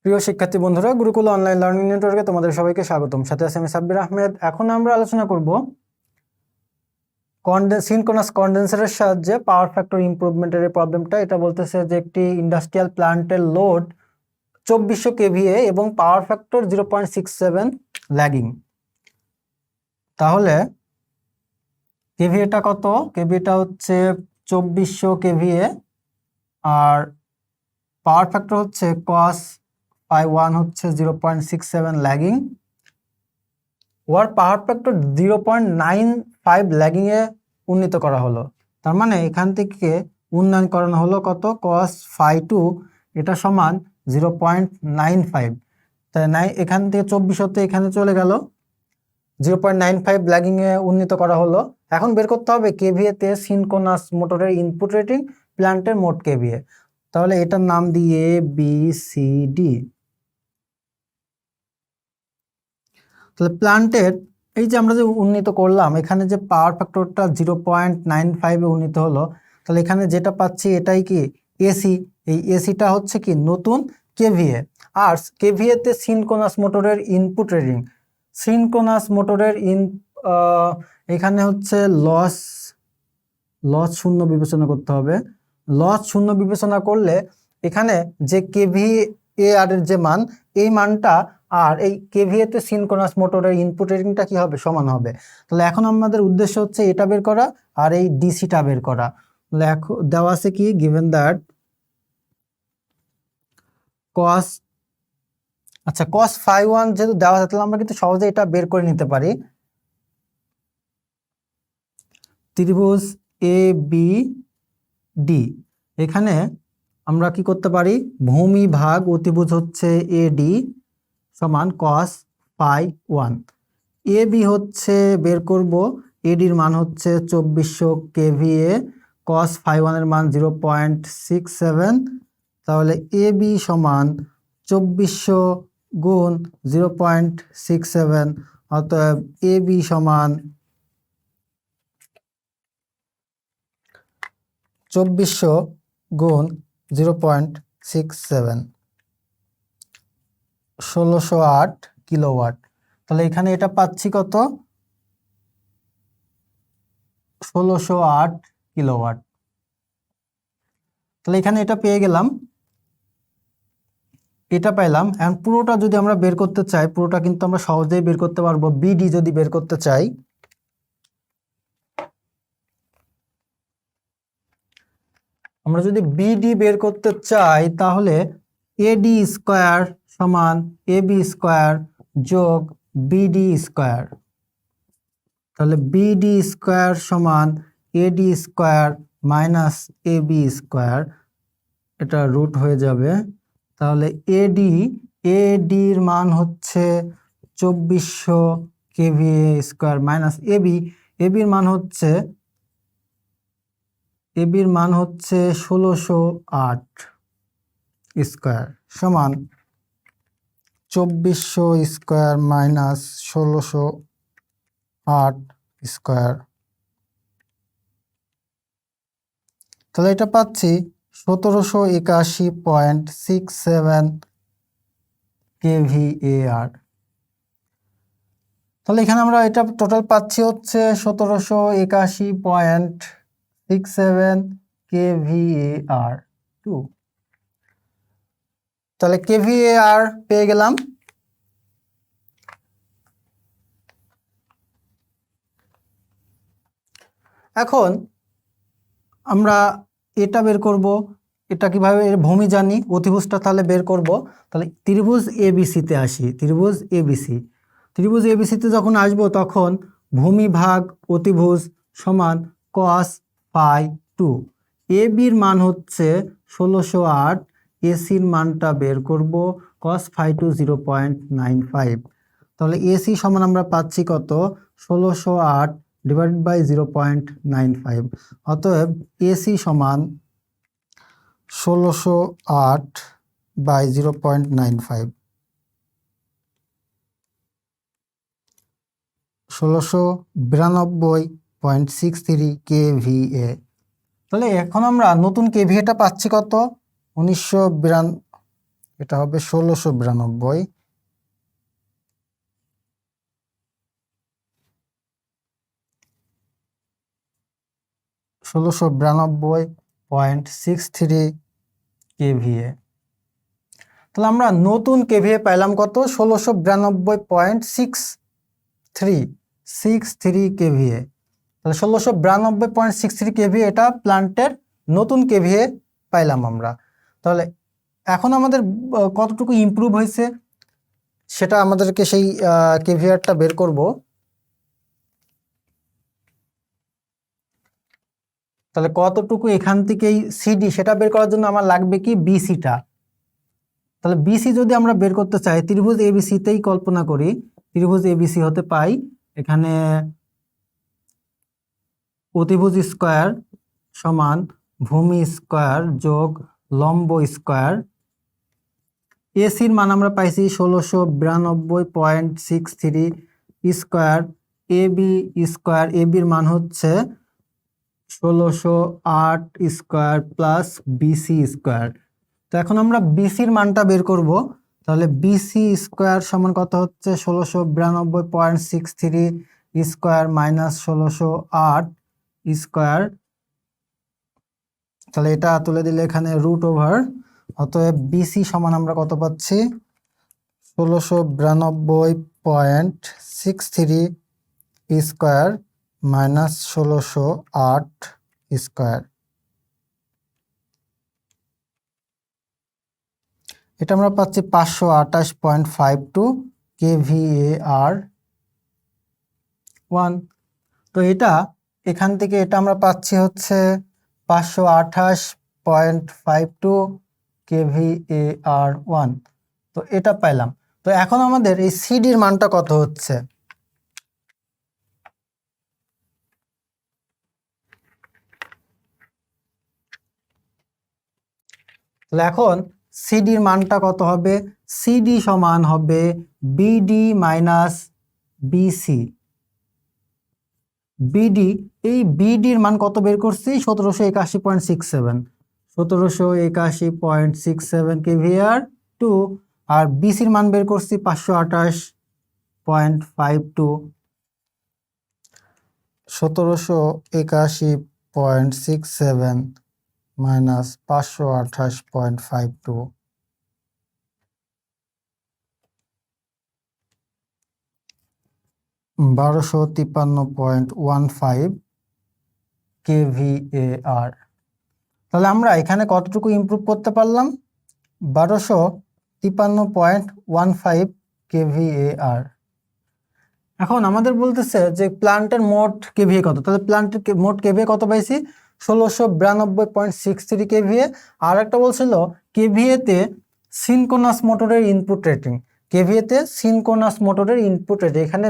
প্রিয় শিক্ষার্থী বন্ধুরা, গুরুকুল অনলাইন লার্নিং নেটওয়ার্কে তোমাদের সবাইকে স্বাগতম। সাথে আছে আমি সাব্বির আহমেদ। এখন আমরা আলোচনা করব সিনক্রোনাস কন্ডেন্সারের সাহায্যে পাওয়ার ফ্যাক্টর ইমপ্রুভমেন্টের এই প্রবলেমটা। এটা বলতেছে যে একটি ইন্ডাস্ট্রিয়াল প্ল্যান্টের লোড 2400 কেভিএ এবং পাওয়ার ফ্যাক্টর 0.67 ল্যাগিং। তাহলে কেভিএটা কত? কেভিএটা হচ্ছে 2400 কেভিএ আর পাওয়ার ফ্যাক্টর হচ্ছে cos phi1 হচ্ছে 0.67 ল্যাগিং। ওর পাওয়ার ফ্যাক্টর 0.95 ল্যাগিং এ উন্নীত করা হলো। তার মানে এখান থেকে উন্নয়ন করানো হলো কত? cos phi2 এটা সমান 0.95। তাই এখান থেকে 2400 এখানে চলে গেল, 0.95 ল্যাগিং এ উন্নীত করা হলো। এখন বের করতে হবে কেভিএ তে সিনক্রোনাস মোটরের ইনপুট রেটিং, প্ল্যান্টের মোট কেভিএ। তাহলে এটার নাম দিয়ে ABCD। তাহলে প্ল্যান্টের এই যে আমরা যে উন্নীত করলাম, এখানে যে পাওয়ার ফ্যাক্টরটা 0.95 এ উন্নীত হলো, তাহলে এখানে যেটা পাচ্ছি এটাই কি এসি। এই এসিটা হচ্ছে কি নতুন কেভিএ। আর কেভিএ তে সিনক্রোনাস মোটরের ইনপুট রেটিং, সিনক্রোনাস মোটরের এখানে হচ্ছে লস শূন্য বিবেচনা করতে হবে। লস শূন্য বিবেচনা করলে এখানে যে কেভিএ আর এর যে মান, এই মানটা আর এই কেভিএ তে সিনক্রোনাস মোটরের ইনপুট রেটিংটা কি হবে? সমান হবে। তাহলে এখন আমাদের উদ্দেশ্য হচ্ছে এটা বের করা আর এই ডিসিটা বের করা। তাহলে এখন দেওয়া আছে কি, গিভেন দ্যাট cos phi1 যেহেতু দেওয়া আছে, তাহলে আমরা কিন্তু সহজে এটা বের করে নিতে পারি। ত্রিভুজ ABD, এখানে আমরা কি করতে পারি? ভূমি ভাগ অতিভুজ হচ্ছে AD সমান cos phi1। AB হচ্ছে বের করব, AD এর মান হচ্ছে 2400 কেভিএ, cos phi1 এর মান 0.67। তাহলে AB সমান 2400 গুণ 0.67, অতএব AB সমান 2400 গুণ 0.67, 1608 কিলোওয়াট। তাহলে এখানে এটা পাচ্ছি কত? 1608 কিলোওয়াট। তাহলে এখানে এটা পেয়ে গেলাম, এটা পাইলাম। এখন পুরোটা যদি আমরা বের করতে চাই, পুরোটা কিন্তু আমরা সহজেই বের করতে পারবো। বিডি যদি বের করতে চাই, আমরা যদি বিডি বের করতে চাই তাহলে এডি স্কোয়ার সমান এবি স্কোয়ার যোগ বিডি স্কোয়ার। তাহলে বিডি স্কোয়ার সমান AD square minus AB square, এটা রুট হয়ে যাবে। তাহলে এডির মান হচ্ছে 2400 কেভিএ স্কোয়ার মাইনাস এবির মান হচ্ছে 1608 স্কোয়ার সমান 2400 স্কোয়ার মাইনাস 1608 স্কোয়ার। তাহলে এটা পাচ্ছি 1781.67 কেভিএআর। তাহলে এখানে আমরা এটা টোটাল পাচ্ছি হচ্ছে 1781.67 kVAR2। তাহলে kVAR পেয়ে গেলাম। এখন আমরা এটা বের করব, এটা কিভাবে? ভূমি জানি, অতিভুজটা তাহলে বের করব। তাহলে ত্রিভুজ এবিসিতে আসি। ত্রিভুজ এবিসিতে যখন আসবো তখন ভূমি ভাগ অতিভুজ সমান cos phi2। এবির মান হচ্ছে 1608, এসির মানটা বের করব cos phi2 0.95। তাহলে এসি সমান আমরা পাচ্ছি কত? 1608 ডিভাইডেড বাই 0.95। অতএব এসি সমান 1608 বাই 0.95, 1692.63 কেভিএ। তাহলে এখন আমরা নতুন কেভিএটা পাচ্ছি কত? এটা হবে 1692। (1692.63 kVA। তাহলে আমরা নতুন কেভিএ পাইলাম কত? 1692.63 kVA। তাহলে 1692.63 kVA এটা প্লান্টের নতুন কেভিএ পাইলাম আমরা। তাহলে এখন আমাদের কতটুকু ইমপ্রুভ হয়েছে সেটা আমাদেরকে সেই কেভিআরটা বের করব। তাহলে কতটুকু এখান থেকেই সিডি সেটা বের করার জন্য আমার লাগবে কি বিসিটা। তাহলে বিসি যদি আমরা বের করতে চাই, ত্রিভুজ এবিসিতেই কল্পনা করি, ত্রিভুজ এবিসি হতে পাই এখানে অতিভুজ স্কয়ার সমান ভূমি স্কয়ার যোগ লম্ব স্কয়ার। এসির মান আমরা পাইছি 1692.63 স্কয়ার, এবি স্কয়ার, এবির মান হচ্ছে 1608 স্কয়ার প্লাস বিসি স্কয়ার। তো এখন আমরা বিসির মানটা বের করব। তাহলে বিসি স্কয়ার সমান কত হচ্ছে? 1692.63 স্কয়ার মাইনাস 1608 স্কয়ার। তাহলে এটা তুলে দিলে এখানে রুট ওভার, অতএব বিসি সমান আমরা কত পাচ্ছি? 1692.63 স্কয়ার মাইনাস 1608 স্কয়ার। এটা আমরা পাচ্ছি 528.52 kVAR1। তো এটা এখান থেকে এটা আমরা পাচ্ছি হচ্ছে 528.52 kVAR1। তো এটা পাইলাম। তো এখন আমাদের এই সিডির মানটা কত হচ্ছে? তাহলে এখন সিডির মানটা কত হবে? সিডি সমান হবে বিডি মাইনাস বিসি। বিডি, এই বিডির মান কত বের করছি? 1781.67, 1781.67 kVAR2। আর বিসির মান বের করছি 528.52, 1781.67 মাইনাস 528.52, (1253.15 kVAR। তাহলে আমরা এখানে কতটুকু ইমপ্রুভ করতে পারলাম? 1253.15 kVAR। এখন আমাদের বলতেছে যে প্লান্টের মোট কেভিএ কত। তাহলে প্লান্টের মোট কেভিএ কত পাইছি? 1692.63 kVA। আর একটা বলছিল কেভিএতে সিনক্রোনাস মোটরের ইনপুট রেটিং, কেভিএতে সিনক্রোনাস মোটরের ইনপুট রেটিং এখানে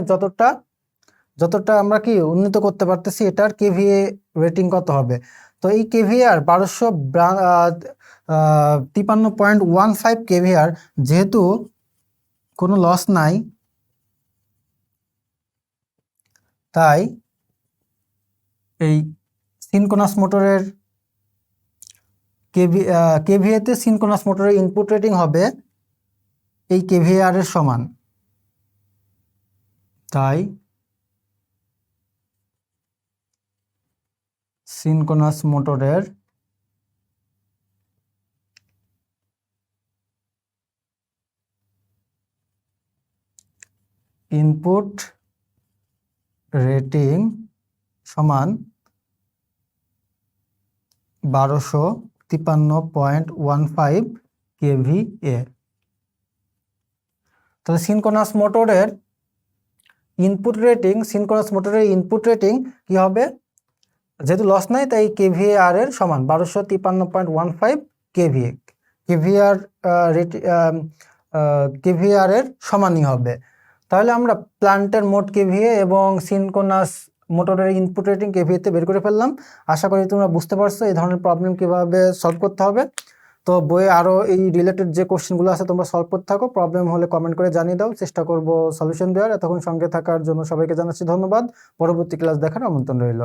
যতটা আমরা কি উন্নীত করতে পারতেছি এটার কেভিএ রেটিং কত হবে। তো এই কেভিআর 1253.15 কেভিআর, যেহেতু কোনো লস নাই তাই এই সিনক্রোনাস মোটরের কেভিএতে সিনক্রোনাস মোটরের ইনপুট রেটিং হবে এই কেভিআর এর সমান। তাই সিনক্রোনাস মোটরের ইনপুট রেটিং সমান 1253.15 kVA। তাহলে সিনক্রোনাস মোটরের ইনপুট রেটিং কি হবে? যেহেতু লস নাই তাই কেভিআর এর সমান 1253.15 kVA, কেভিআর এর সমানই হবে। তাহলে আমরা প্লান্টের মোট কেভিএ এবং সিনক্রোনাস মোটরের ইনপুট রেটিং কেভিএতে বের করে ফেললাম। আশা করি তোমরা বুঝতে পারছো এই ধরনের প্রবলেম কিভাবে সলভ করতে হবে। তো বইয়ে আরও এই রিলেটেড যে কোশ্চেনগুলো আছে তোমরা সলভ করতে থাকো, প্রবলেম হলে কমেন্ট করে জানিয়ে দাও, চেষ্টা করব সলিউশন দেওয়ার। এতক্ষণ সঙ্গে থাকার জন্য সবাইকে জানাচ্ছি ধন্যবাদ। পরবর্তী ক্লাস দেখার আমন্ত্রণ রইল।